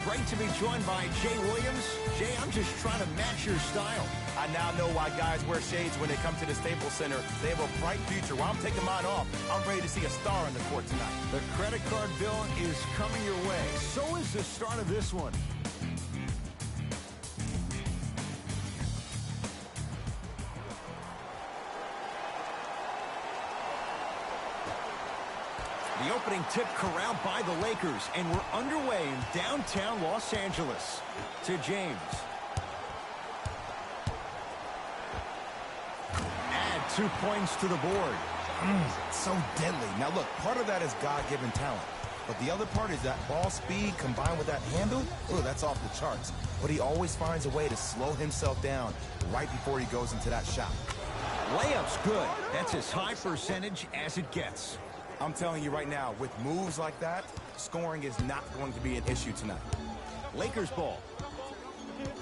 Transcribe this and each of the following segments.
Great to be joined by Jay Williams. Jay, I'm just trying to match your style. I now know why guys wear shades when they come to the Staples Center. They have a bright future. While I'm taking mine off, I'm ready to see a star on the court tonight. The credit card bill is coming your way. So is the start of this one. The opening tip corralled by the Lakers, and we're underway in downtown Los Angeles. To James. Add 2 points to the board. So deadly. Now look, part of that is God-given talent. But the other part is that ball speed combined with that handle. Ooh, that's off the charts. But he always finds a way to slow himself down right before he goes into that shot. Layup's good. That's as high percentage as it gets. I'm telling you right now, with moves like that, scoring is not going to be an issue tonight. Lakers ball.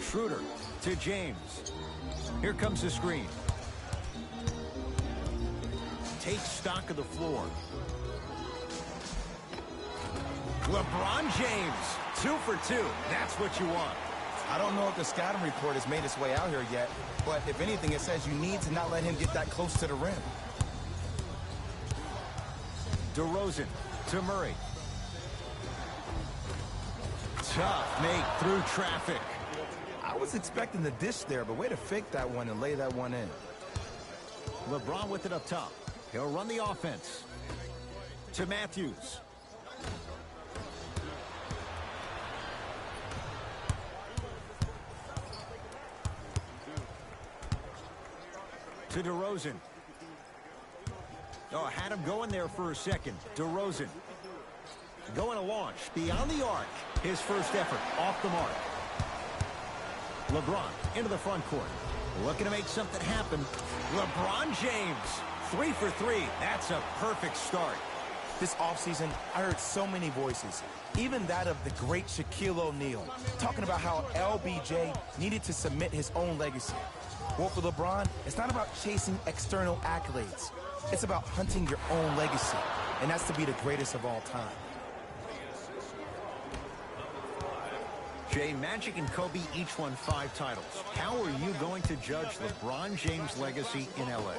Schroeder to James. Here comes the screen. Take stock of the floor. LeBron James, 2 for 2. That's what you want. I don't know if the scouting report has made its way out here yet, but if anything, it says you need to not let him get that close to the rim. DeRozan to Murray. Tough make through traffic. I was expecting the dish there, but way to fake that one and lay that one in. LeBron with it up top. He'll run the offense. To Matthews. To DeRozan. Oh, had him going there for a second. DeRozan. Going to launch. Beyond the arc. His first effort. Off the mark. LeBron into the front court. Looking to make something happen. LeBron James. 3 for 3. That's a perfect start. This offseason, I heard so many voices, even that of the great Shaquille O'Neal, talking about how LBJ needed to cement his own legacy. Well, for LeBron, it's not about chasing external accolades. It's about hunting your own legacy, and that's to be the greatest of all time. Jay, Magic and Kobe each won 5 titles. How are you going to judge LeBron James' legacy in L.A.?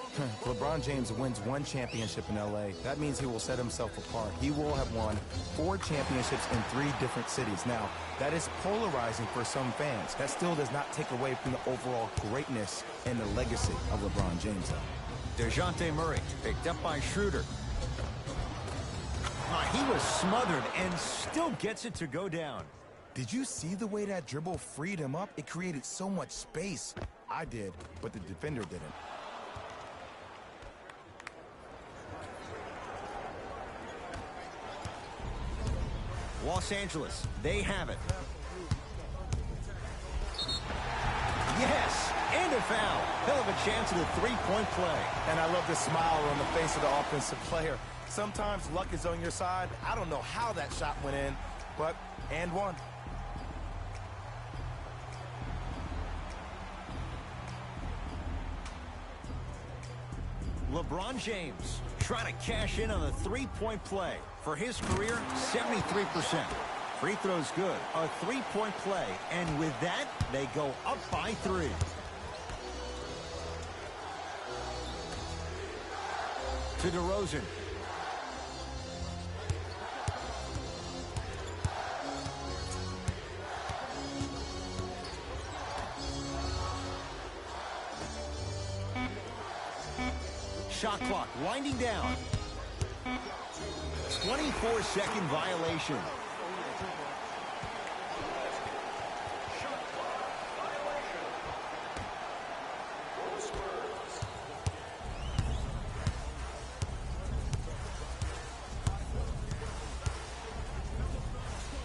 LeBron James wins 1 championship in L.A. That means he will set himself apart. He will have won 4 championships in 3 different cities. Now, that is polarizing for some fans. That still does not take away from the overall greatness and the legacy of LeBron James, though. DeJounte Murray picked up by Schroeder. He was smothered and still gets it to go down. Did you see the way that dribble freed him up? It created so much space. I did, but the defender didn't. Los Angeles, they have it. Yes, and a foul. He'll have a chance at a 3-point play. And I love the smile on the face of the offensive player. Sometimes luck is on your side. I don't know how that shot went in, but and one. LeBron James trying to cash in on a 3-point play. For his career, 73%. Free throw's good. A 3-point play. And with that, they go up by 3. To DeRozan. Shot clock winding down. 24-second violation.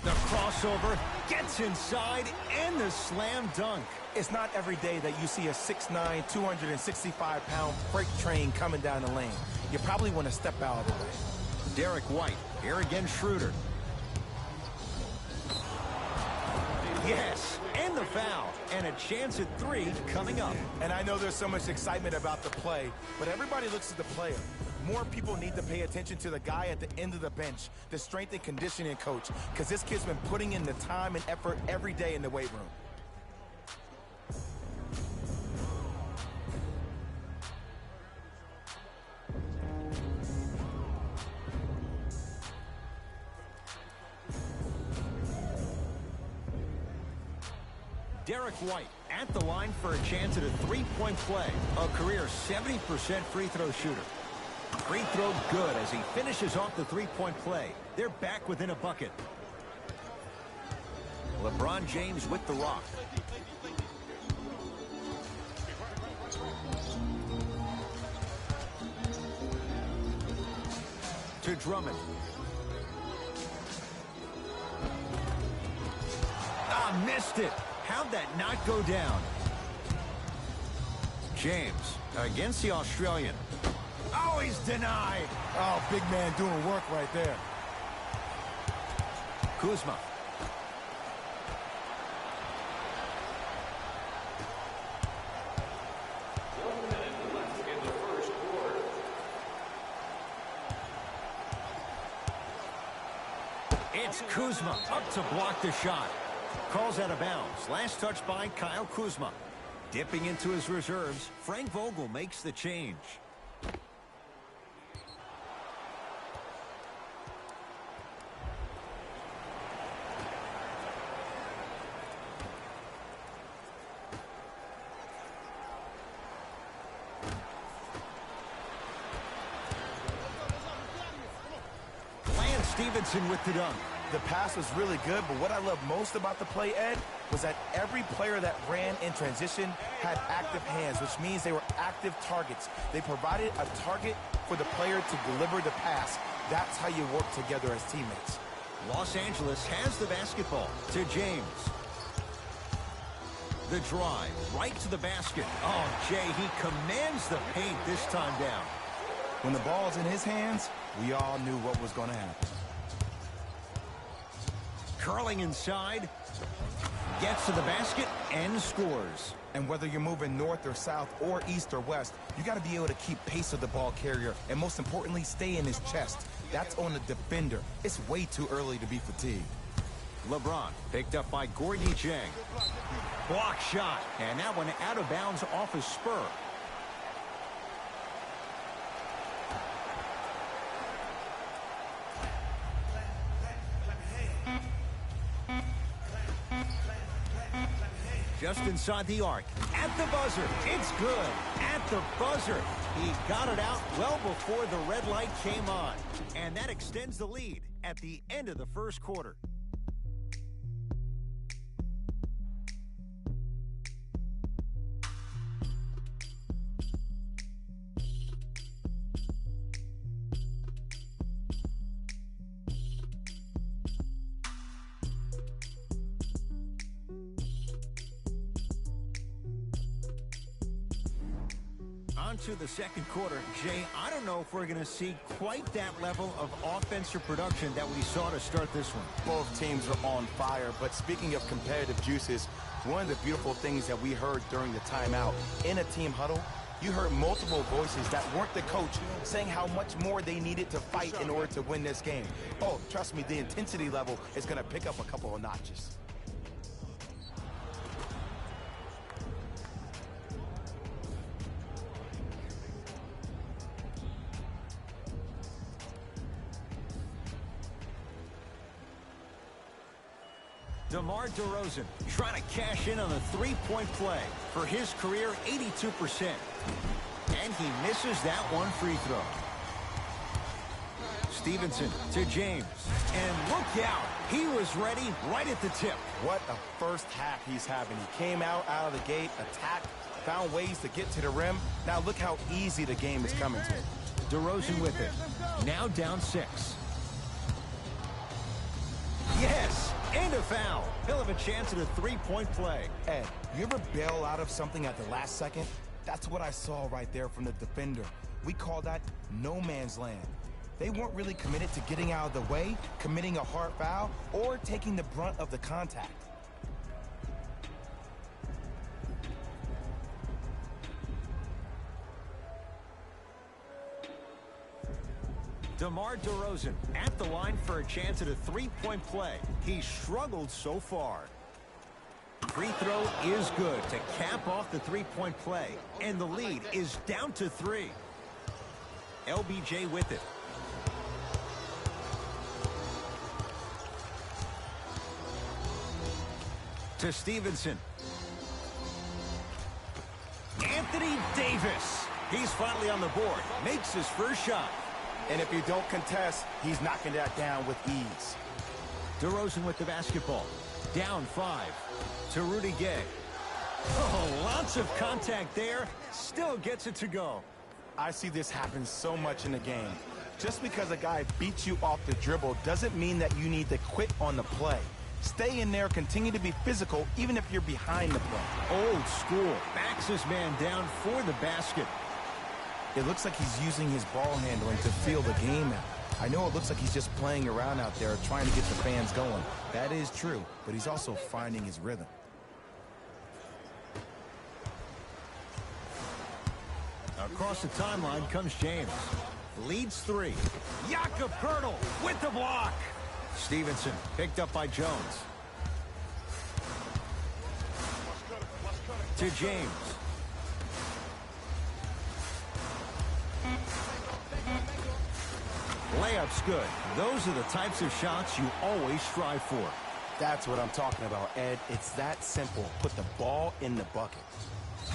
The crossover gets inside and the slam dunk. It's not every day that you see a 6'9", 265-pound freight train coming down the lane. You probably want to step out of the way. Derek White, here again Schroeder. Yes, and the foul. And a chance at 3 coming up. And I know there's so much excitement about the play, but everybody looks at the player. More people need to pay attention to the guy at the end of the bench, the strength and conditioning coach, because this kid's been putting in the time and effort every day in the weight room. Derek White at the line for a chance at a three-point play. A career 70% free throw shooter. Free throw good as he finishes off the three-point play. They're back within a bucket. LeBron James with the rock. To Drummond. Ah, missed it. How'd that not go down? James against the Australian. Oh, he's denied. Oh, big man doing work right there. Kuzma. It's Kuzma up to block the shot. Calls out of bounds. Last touch by Kyle Kuzma. Dipping into his reserves, Frank Vogel makes the change. Lance Stevenson with the dunk. The pass was really good, but what I love most about the play, Ed, was that every player that ran in transition had active hands, which means they were active targets. They provided a target for the player to deliver the pass. That's how you work together as teammates. Los Angeles has the basketball to James. The drive right to the basket. Oh, Jay, he commands the paint this time down. When the ball's in his hands, we all knew what was going to happen. Curling inside, gets to the basket, and scores. And whether you're moving north or south or east or west, you got to be able to keep pace with the ball carrier and, most importantly, stay in his chest. That's on the defender. It's way too early to be fatigued. LeBron picked up by Gorgie Chang. Block shot, and that one out of bounds off his spur. Just inside the arc. At the buzzer. It's good. At the buzzer. He got it out well before the red light came on. And that extends the lead at the end of the first quarter. On to the second quarter. Jay, I don't know if we're going to see quite that level of offensive production that we saw to start this one. Both teams are on fire, but speaking of competitive juices, one of the beautiful things that we heard during the timeout in a team huddle, you heard multiple voices that weren't the coach saying how much more they needed to fight in order to win this game. Oh, trust me, the intensity level is going to pick up a couple of notches. DeMar DeRozan trying to cash in on the three-point play. For his career, 82%. And he misses that one free throw. Stevenson to James. And look out. He was ready right at the tip. What a first half he's having. He came out of the gate, attacked, found ways to get to the rim. Now look how easy the game is coming to him. DeRozan with it. Now down 6. Yes, and a foul. He'll have a chance at a three-point play. Ed, you ever bail out of something at the last second? That's what I saw right there from the defender. We call that no man's land. They weren't really committed to getting out of the way, committing a hard foul, or taking the brunt of the contact. DeMar DeRozan at the line for a chance at a three-point play. He's struggled so far. Free throw is good to cap off the three-point play. And the lead is down to 3. LBJ with it. To Stevenson. Anthony Davis. He's finally on the board. Makes his first shot. And if you don't contest, he's knocking that down with ease. DeRozan with the basketball. Down 5 to Rudy Gay. Oh, lots of contact there. Still gets it to go. I see this happen so much in the game. Just because a guy beats you off the dribble doesn't mean that you need to quit on the play. Stay in there, continue to be physical, even if you're behind the play. Old school. Backs his man down for the basket. It looks like he's using his ball handling to feel the game out. I know it looks like he's just playing around out there, trying to get the fans going. That is true, but he's also finding his rhythm. Across the timeline comes James. Leads 3. Jakob Poeltl with the block. Stevenson picked up by Jones. To James. Layup's good. Those are the types of shots you always strive for. That's what I'm talking about, Ed. It's that simple. Put the ball in the bucket.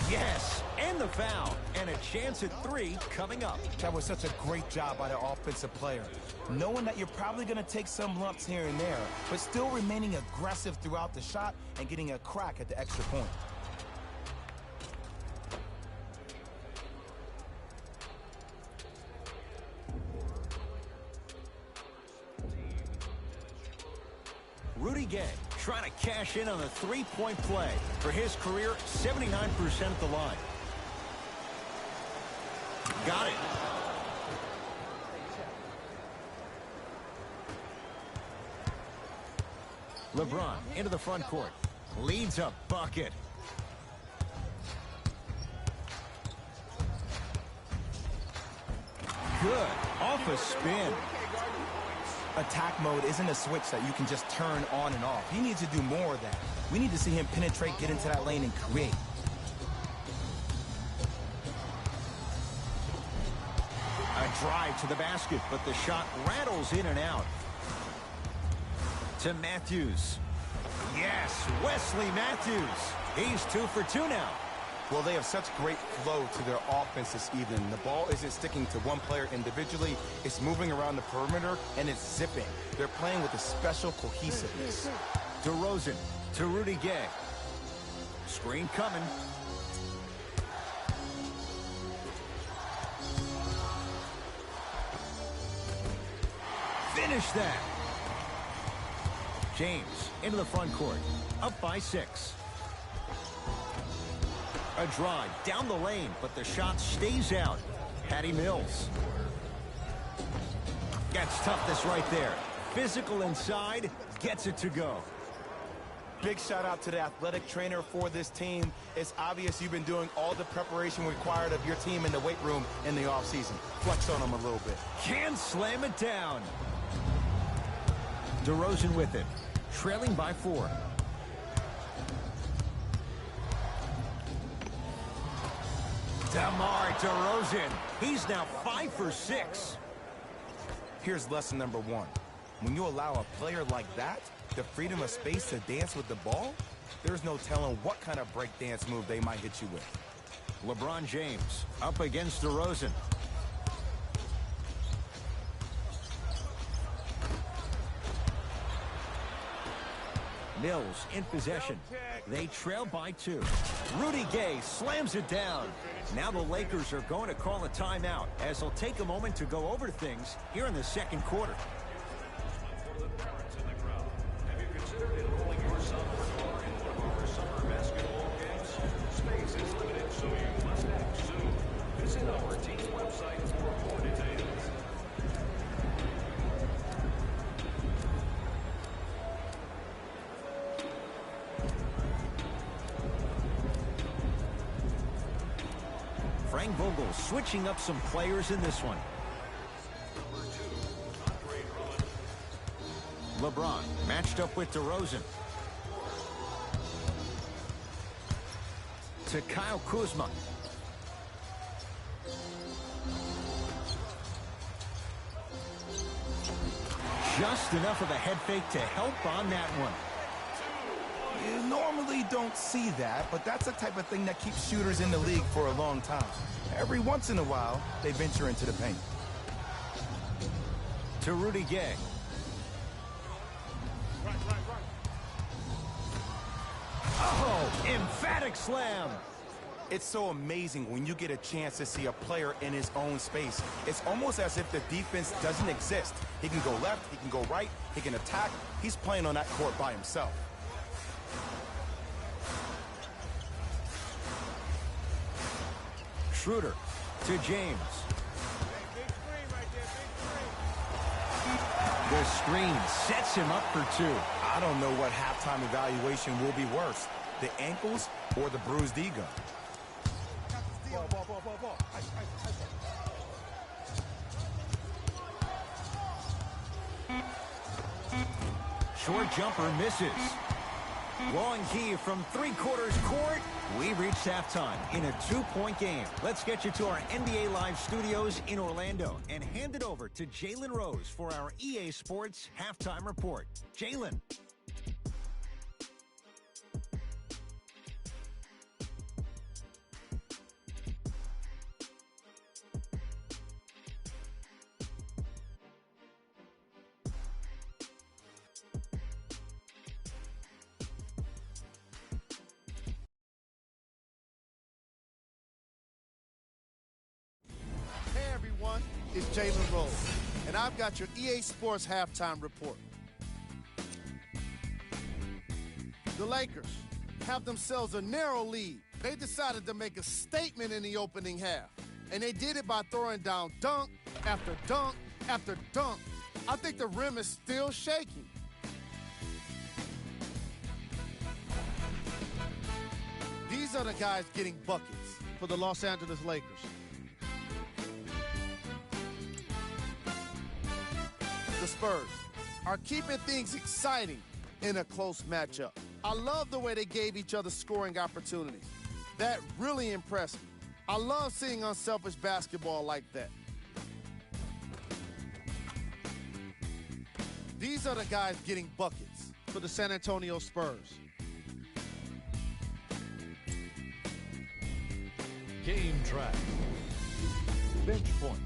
Yes, and the foul. And a chance at 3 coming up. That was such a great job by the offensive player. Knowing that you're probably going to take some lumps here and there, but still remaining aggressive throughout the shot and getting a crack at the extra point. Rudy Gay trying to cash in on a three-point play. For his career, 79% at the line. Got it. LeBron into the front court. Leads a bucket. Good. Off a spin. Attack mode isn't a switch that you can just turn on and off. He needs to do more of that. We need to see him penetrate, get into that lane, and create. A drive to the basket, but the shot rattles in and out. To Matthews. Yes, Wesley Matthews. He's 2 for 2 now. Well, they have such great flow to their offense this evening. The ball isn't sticking to one player individually. It's moving around the perimeter, and it's zipping. They're playing with a special cohesiveness. DeRozan to Rudy Gay. Screen coming. Finish that. James into the front court. Up by 6. A drive down the lane, but the shot stays out. Patty Mills. Gets toughness right there. Physical inside, gets it to go. Big shout out to the athletic trainer for this team. It's obvious you've been doing all the preparation required of your team in the weight room in the offseason. Flex on them a little bit. Can slam it down. DeRozan with it. Trailing by 4. DeMar DeRozan. He's now 5 for 6. Here's lesson number 1. When you allow a player like that the freedom of space to dance with the ball, there's no telling what kind of break dance move they might hit you with. LeBron James up against DeRozan. Mills in possession. They trail by 2. Rudy Gay slams it down. Now the Lakers are going to call a timeout as they'll take a moment to go over things here in the second quarter. For the parents in the crowd, have you considered enrolling your son or daughter in one of our summer basketball camps? Space is limited, so you must act soon. Visit our team website for more details. Frank Vogel switching up some players in this one. Number 2. LeBron matched up with DeRozan. To Kyle Kuzma. Just enough of a head fake to help on that one. You normally don't see that, but that's the type of thing that keeps shooters in the league for a long time. Every once in a while, they venture into the paint. To Rudy Gay. Oh, emphatic slam. It's so amazing when you get a chance to see a player in his own space. It's almost as if the defense doesn't exist. He can go left, he can go right, he can attack. He's playing on that court by himself. Schroeder to James. The screen sets him up for two. I don't know what halftime evaluation will be worse, the ankles or the bruised ego. Short jumper misses. Long key from three-quarters court. We reached halftime in a two-point game. Let's get you to our NBA Live studios in Orlando and hand it over to Jalen Rose for our EA Sports halftime report. Jalen. It's Jalen Rose, and I've got your EA Sports halftime report. The Lakers have themselves a narrow lead. They decided to make a statement in the opening half, and they did it by throwing down dunk after dunk after dunk. I think the rim is still shaking. These are the guys getting buckets for the Los Angeles Lakers. The Spurs are keeping things exciting in a close matchup. I love the way they gave each other scoring opportunities. That really impressed me. I love seeing unselfish basketball like that. These are the guys getting buckets for the San Antonio Spurs. Game track. Bench points.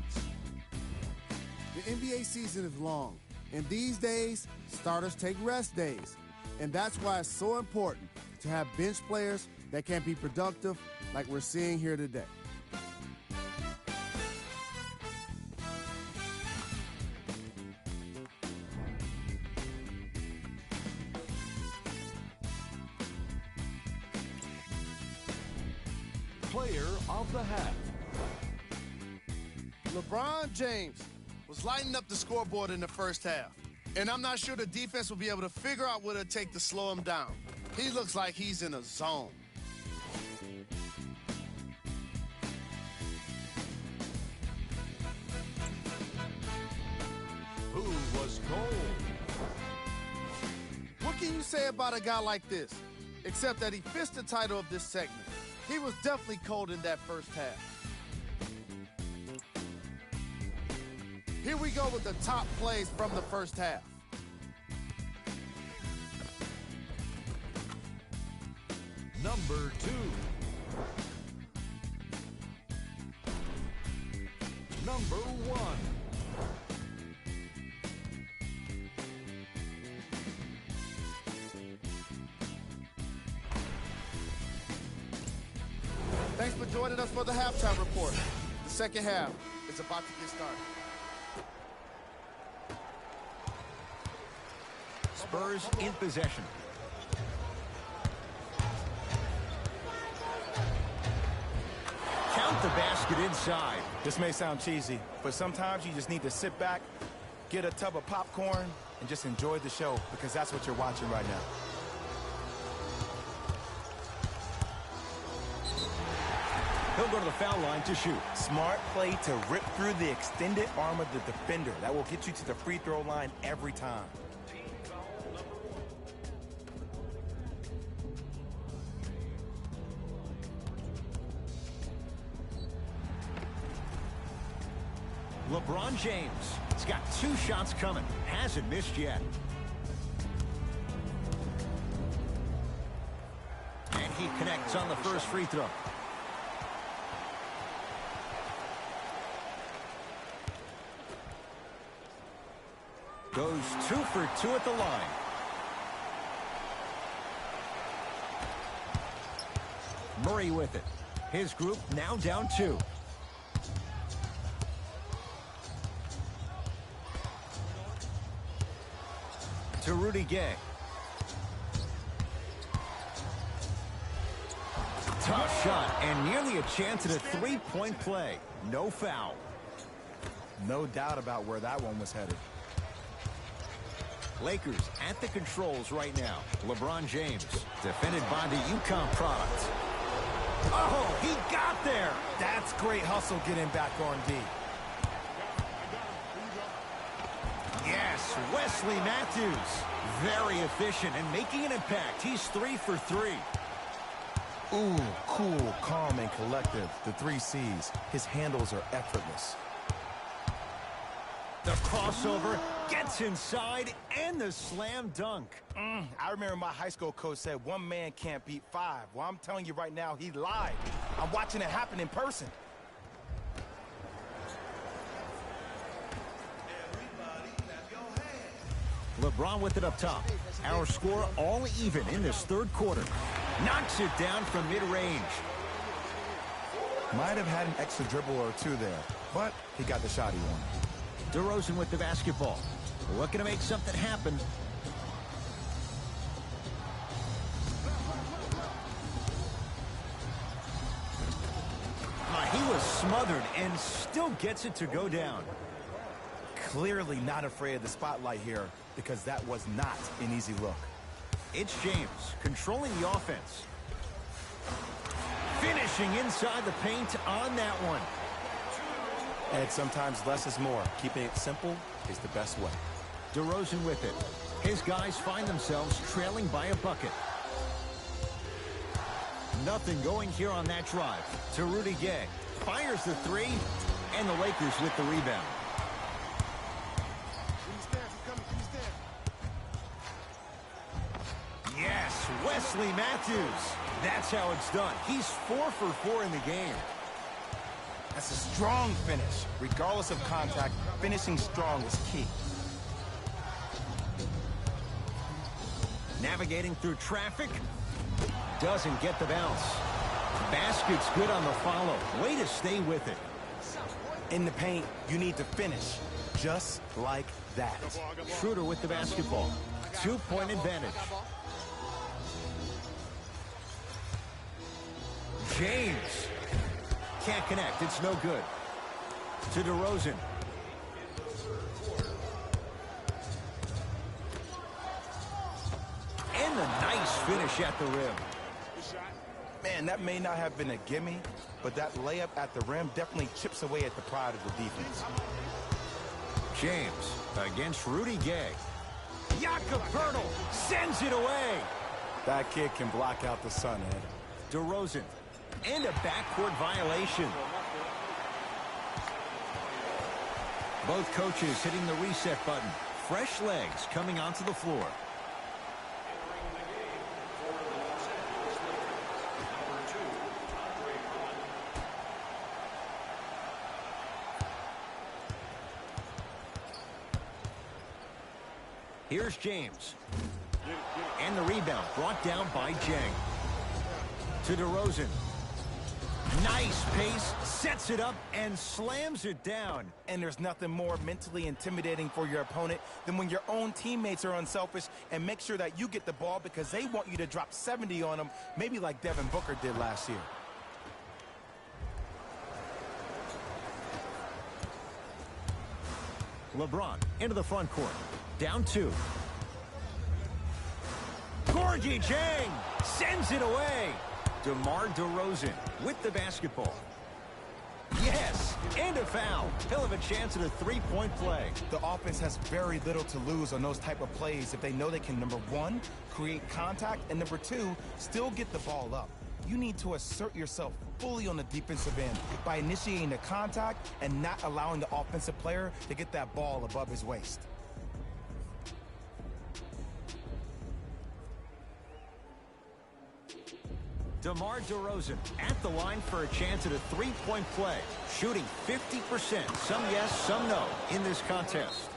The NBA season is long, and these days, starters take rest days. And that's why it's so important to have bench players that can be productive like we're seeing here today. Player of the half. LeBron James was lighting up the scoreboard in the first half. And I'm not sure the defense will be able to figure out what it'll take to slow him down. He looks like he's in a zone. Who was cold? What can you say about a guy like this? Except that he fits the title of this segment. He was definitely cold in that first half. Here we go with the top plays from the first half. Number 2. Number 1. Thanks for joining us for the halftime report. The second half is about to get started. Spurs in possession. Count the basket inside. This may sound cheesy, but sometimes you just need to sit back, get a tub of popcorn, and just enjoy the show, because that's what you're watching right now. He'll go to the foul line to shoot. Smart play to rip through the extended arm of the defender. That will get you to the free throw line every time. Team LeBron James. He's got 2 shots coming. Hasn't missed yet. And he connects on the first free throw. Goes 2 for 2 at the line. Murray with it. His group now down 2. To Rudy Gay. Tough shot and nearly a chance at a 3-point play. No foul. No doubt about where that one was headed. Lakers at the controls right now. LeBron James defended by the UConn product. Oh, he got there. That's great hustle getting back on D. Yes, Wesley Matthews. Very efficient and making an impact. He's 3 for 3. Ooh, cool, calm, and collective. The 3 C's. His handles are effortless. The crossover gets inside and the slam dunk. I remember my high school coach said 1 man can't beat 5. Well, I'm telling you right now, he lied. I'm watching it happen in person. LeBron with it up top. Our score all even in this 3rd quarter. Knocks it down from mid-range. Might have had an extra dribble or 2 there, but he got the shot he wanted. DeRozan with the basketball. Looking to make something happen. He was smothered and still gets it to go down. Clearly not afraid of the spotlight here because that was not an easy look. It's James controlling the offense. Finishing inside the paint on that one. And sometimes less is more. Keeping it simple is the best way. DeRozan with it. His guys find themselves trailing by a bucket. Nothing going here on that drive. To Rudy Gay. Fires the 3, and the Lakers with the rebound. Yes, Wesley Matthews. That's how it's done. He's 4 for 4 in the game. That's a strong finish. Regardless of contact, finishing strong is key. Navigating through traffic. Doesn't get the bounce. Basket's good on the follow. Way to stay with it. In the paint, you need to finish. Just like that. Schroeder with the basketball. 2-point advantage. James. Can't connect. It's no good. To DeRozan. And the nice finish at the rim. Man, that may not have been a gimme, but that layup at the rim definitely chips away at the pride of the defense. James against Rudy Gay. Jakob Poeltl sends it away. That kid can block out the sun, Ed. DeRozan. And a backcourt violation. Both coaches hitting the reset button. Fresh legs coming onto the floor. Here's James. And the rebound brought down by Jang. To DeRozan. Nice pace, sets it up, and slams it down. And there's nothing more mentally intimidating for your opponent than when your own teammates are unselfish and make sure that you get the ball because they want you to drop 70 on them, maybe like Devin Booker did last year. LeBron into the front court. Down 2. Gorgie Jang sends it away. DeMar DeRozan with the basketball. Yes, and a foul. He'll have a chance at a 3-point play. The offense has very little to lose on those type of plays if they know they can, number 1, create contact, and number 2, still get the ball up. you need to assert yourself fully on the defensive end by initiating the contact and not allowing the offensive player to get that ball above his waist. DeMar DeRozan at the line for a chance at a three-point play. Shooting 50%, some yes, some no, in this contest.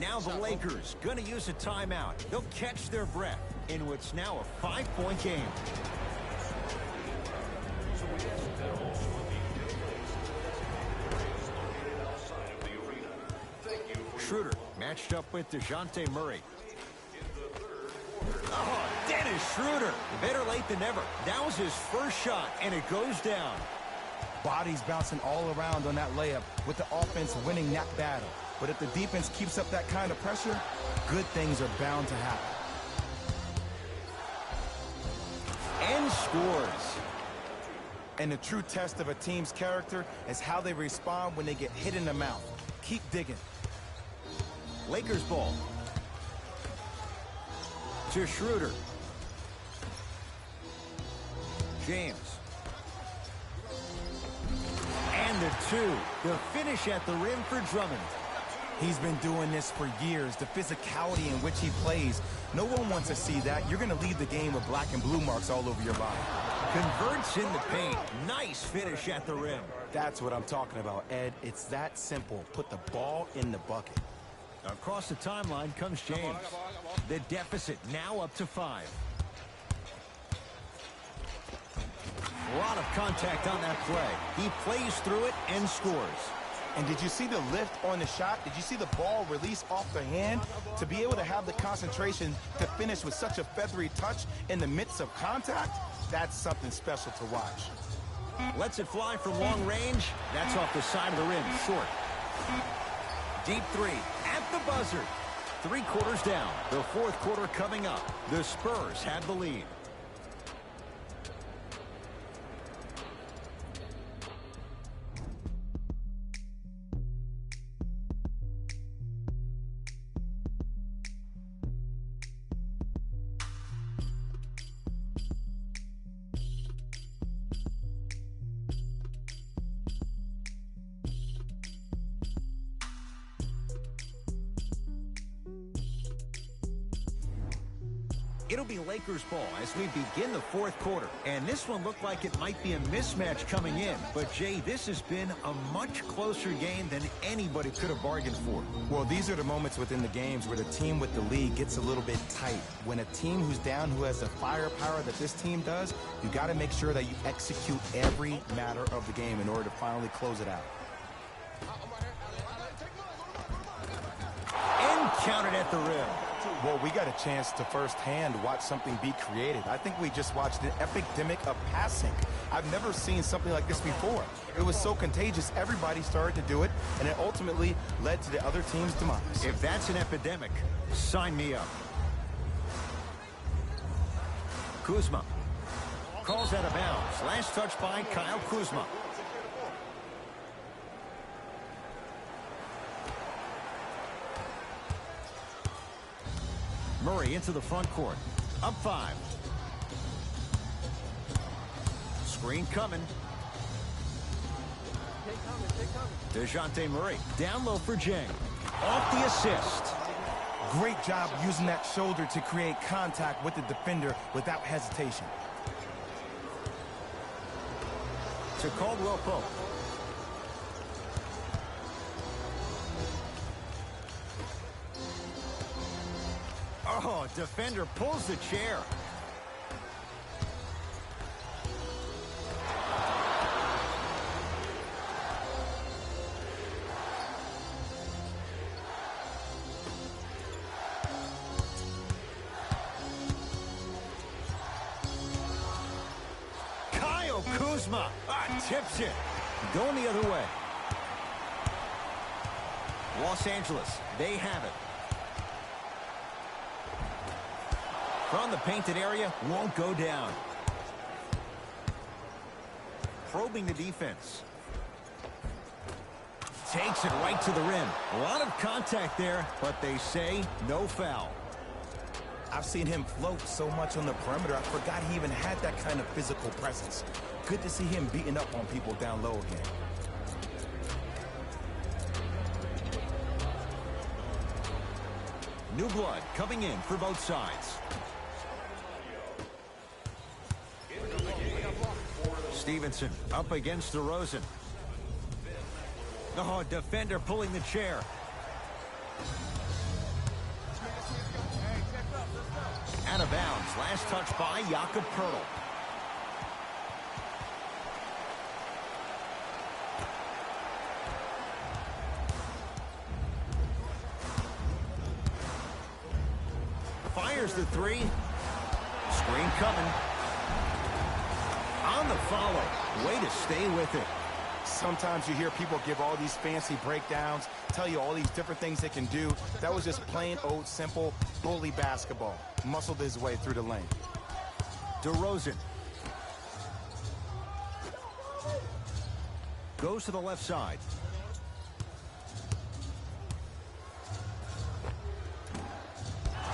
Now the Lakers going to use a timeout. They'll catch their breath in what's now a 5-point game. Schroeder matched up with DeJounte Murray. Oh, Dennis Schroeder. Better late than never. That was his first shot, and it goes down. Bodies bouncing all around on that layup with the offense winning that battle. But if the defense keeps up that kind of pressure, good things are bound to happen. And scores. And the true test of a team's character is how they respond when they get hit in the mouth. Keep digging. Lakers ball. To Schroeder. James. And the two. The finish at the rim for Drummond. He's been doing this for years. The physicality in which he plays. No one wants to see that. You're going to leave the game with black and blue marks all over your body. Converts in the paint. Nice finish at the rim. That's what I'm talking about, Ed. It's that simple. Put the ball in the bucket. Across the timeline comes James. The deficit now up to 5. A lot of contact on that play. He plays through it and scores. And did you see the lift on the shot? Did you see the ball release off the hand? To be able to have the concentration to finish with such a feathery touch in the midst of contact, that's something special to watch. Lets it fly from long range. That's off the side of the rim, short. Deep three at the buzzer. 3 quarters down. The fourth quarter coming up. The Spurs have the lead. It'll be Lakers ball as we begin the fourth quarter. And this one looked like it might be a mismatch coming in. But, Jay, this has been a much closer game than anybody could have bargained for. Well, these are the moments within the games where the team with the lead gets a little bit tight. When a team who's down, who has the firepower that this team does, you got to make sure that you execute every matter of the game in order to finally close it out. And counted at the rim. Well, we got a chance to firsthand watch something be created. I think we just watched an epidemic of passing. I've never seen something like this before. It was so contagious, everybody started to do it, and it ultimately led to the other team's demise. If that's an epidemic, sign me up. Kuzma calls out of bounds. Last touch by Kyle Kuzma. Murray into the front court. Up 5. Screen coming. DeJounte Murray down low for Jang. Off the assist. Great job using that shoulder to create contact with the defender without hesitation. To Caldwell Pope. Oh, defender pulls the chair. Kyle Kuzma tips it. Going the other way. Los Angeles, they have it. From the painted area, won't go down. Probing the defense. Takes it right to the rim. A lot of contact there, but they say no foul. I've seen him float so much on the perimeter, I forgot he even had that kind of physical presence. Good to see him beating up on people down low again. New blood coming in for both sides. Stevenson up against DeRozan. Oh, defender pulling the chair. Out of bounds. Last touch by Jakob Poeltl. Fires the three. Screen coming. On the follow. Way to stay with it. Sometimes you hear people give all these fancy breakdowns, tell you all these different things they can do. That was just plain old simple bully basketball. Muscled his way through the lane. DeRozan. Goes to the left side.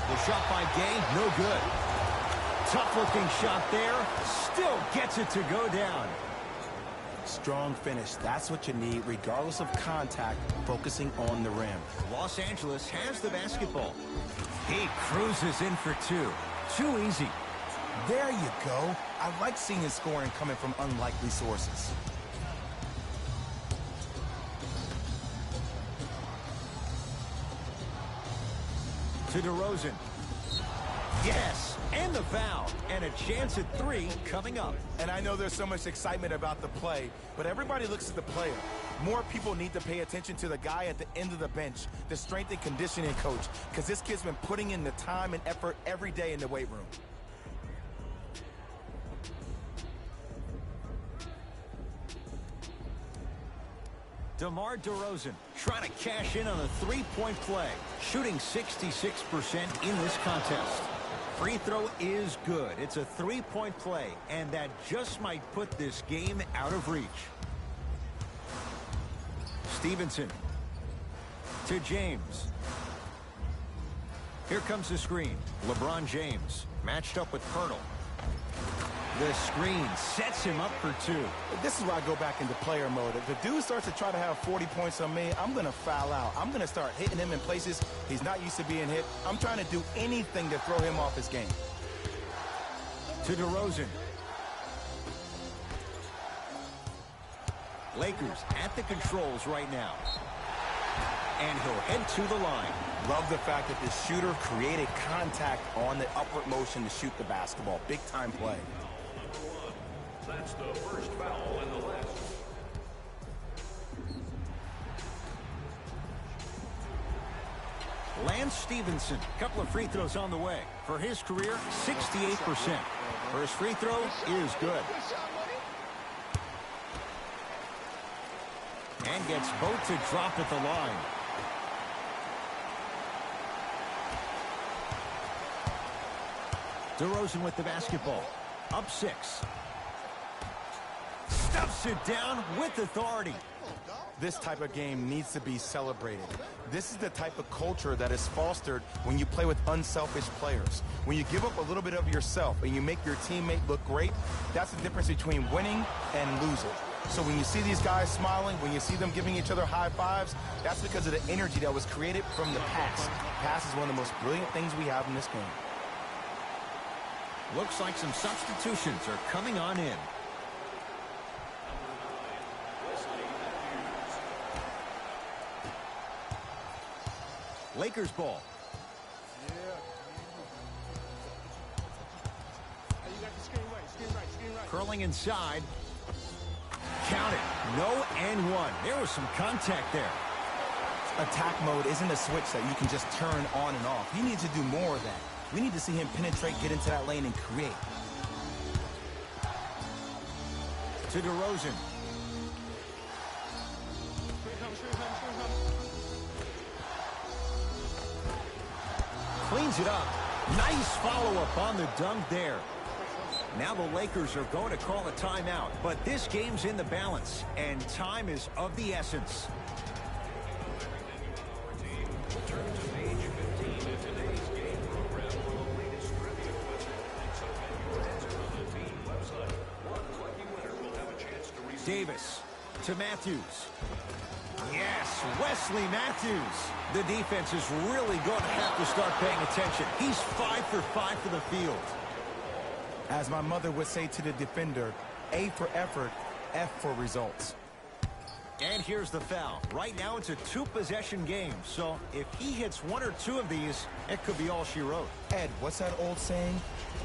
The shot by Gay, no good. Tough-looking shot there. Still gets it to go down. Strong finish. That's what you need, regardless of contact, focusing on the rim. Los Angeles has the basketball. He cruises in for two. Too easy. There you go. I like seeing his scoring coming from unlikely sources. To DeRozan. Yes, and the foul. And a chance at three coming up. And I know there's so much excitement about the play, but everybody looks at the player. More people need to pay attention to the guy at the end of the bench, the strength and conditioning coach, because this kid's been putting in the time and effort every day in the weight room. DeMar DeRozan trying to cash in on a three-point play, shooting 66% in this contest. Free throw is good. It's a three-point play, and that just might put this game out of reach. Stevenson to James. Here comes the screen. LeBron James matched up with Poeltl. The screen sets him up for two. This is where I go back into player mode. If the dude starts to try to have 40 points on me, I'm going to foul out. I'm going to start hitting him in places he's not used to being hit. I'm trying to do anything to throw him off his game. To DeRozan. Lakers at the controls right now. And he'll head to the line. Love the fact that the shooter created contact on the upward motion to shoot the basketball. Big time play. That's the first foul in the last. Lance Stevenson, couple of free throws on the way. For his career, 68%. First free throw is good. And gets both to drop at the line. DeRozan with the basketball. Up 6. Stuffs it down with authority. This type of game needs to be celebrated. This is the type of culture that is fostered when you play with unselfish players. When you give up a little bit of yourself and you make your teammate look great, that's the difference between winning and losing. So when you see these guys smiling, when you see them giving each other high fives, that's because of the energy that was created from the pass. Pass is one of the most brilliant things we have in this game. Looks like some substitutions are coming on in. Lakers ball. Curling inside. Count it. No and one. There was some contact there. Attack mode isn't a switch that you can just turn on and off. He needs to do more of that. We need to see him penetrate, get into that lane, and create. To DeRozan. Cleans it up. Nice follow-up on the dunk there. Now the Lakers are going to call a timeout, but this game's in the balance, and time is of the essence. Turn to page 15 in today's game program. Davis to Matthews. Yes, Wesley Matthews. The defense is really going to have to start paying attention. He's 5 for 5 for the field. As my mother would say to the defender, A for effort, F for results. And here's the foul. Right now it's a 2-possession game, so if he hits 1 or 2 of these, it could be all she wrote. Ed, what's that old saying?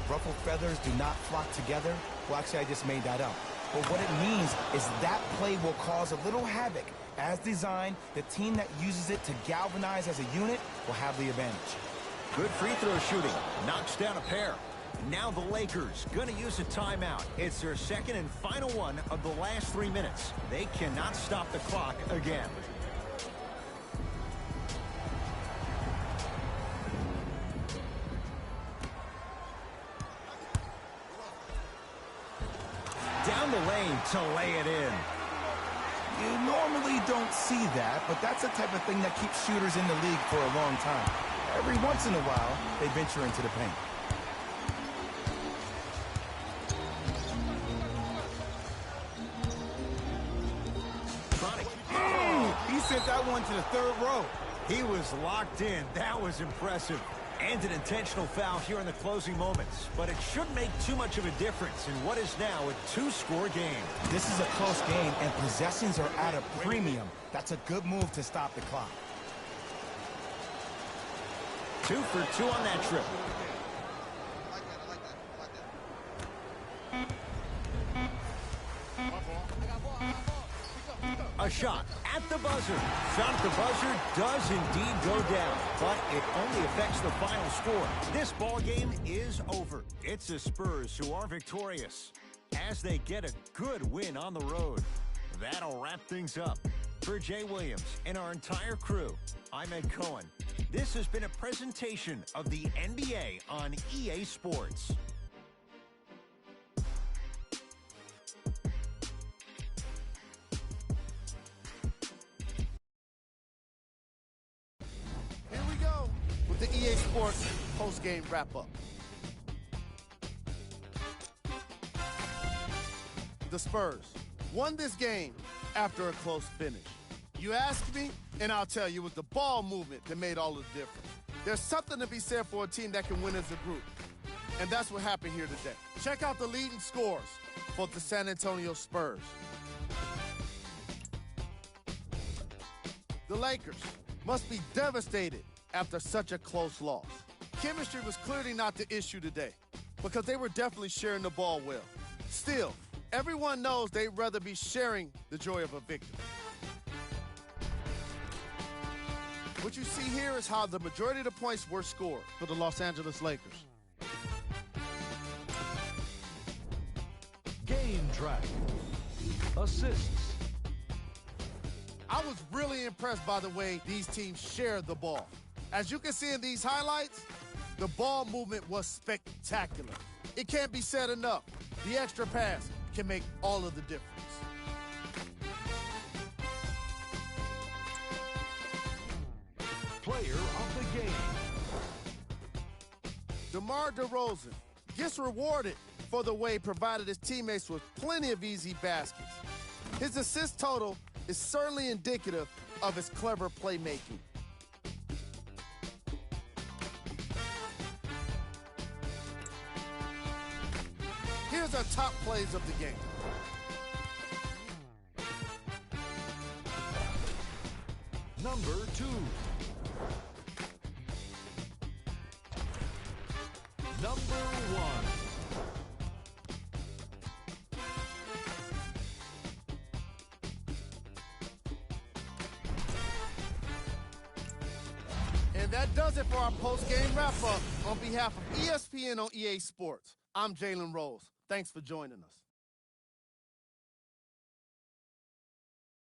Ruffled feathers do not flock together? Well, actually, I just made that up. But what it means is that play will cause a little havoc. As designed, the team that uses it to galvanize as a unit will have the advantage. Good free throw shooting. Knocks down a pair. Now the Lakers going to use a timeout. It's their second and final one of the last 3 minutes. They cannot stop the clock again. Down the lane to lay it in. You normally don't see that, but that's the type of thing that keeps shooters in the league for a long time. Every once in a while, they venture into the paint. He sent that one to the 3rd row. He was locked in. That was impressive. And an intentional foul here in the closing moments. But it shouldn't make too much of a difference in what is now a 2-score game. This is a close game, and possessions are at a premium. That's a good move to stop the clock. 2 for 2 on that trip. A shot at the buzzer. Shot at the buzzer does indeed go down, but it only affects the final score. This ball game is over. It's the Spurs who are victorious as they get a good win on the road. That'll wrap things up. For Jay Williams and our entire crew, I'm Ed Cohen. This has been a presentation of the NBA on EA Sports. Here we go with the EA Sports post-game wrap-up. The Spurs won this game after a close finish. You ask me, and I'll tell you, it was the ball movement that made all the difference. There's something to be said for a team that can win as a group, and that's what happened here today. Check out the leading scores for the San Antonio Spurs. The Lakers must be devastated after such a close loss. Chemistry was clearly not the issue today because they were definitely sharing the ball well. Still, everyone knows they'd rather be sharing the joy of a victory. What you see here is how the majority of the points were scored for the Los Angeles Lakers. Game track. Assists. I was really impressed by the way these teams shared the ball. As you can see in these highlights, the ball movement was spectacular. It can't be said enough. The extra pass can make all of the difference. Player of the game. DeMar DeRozan gets rewarded for the way he provided his teammates with plenty of easy baskets. His assist total is certainly indicative of his clever playmaking. Here's our top plays of the game. Number 2. Number 1. And that does it for our post-game wrap-up. On behalf of ESPN on EA Sports, I'm Jalen Rose. Thanks for joining us.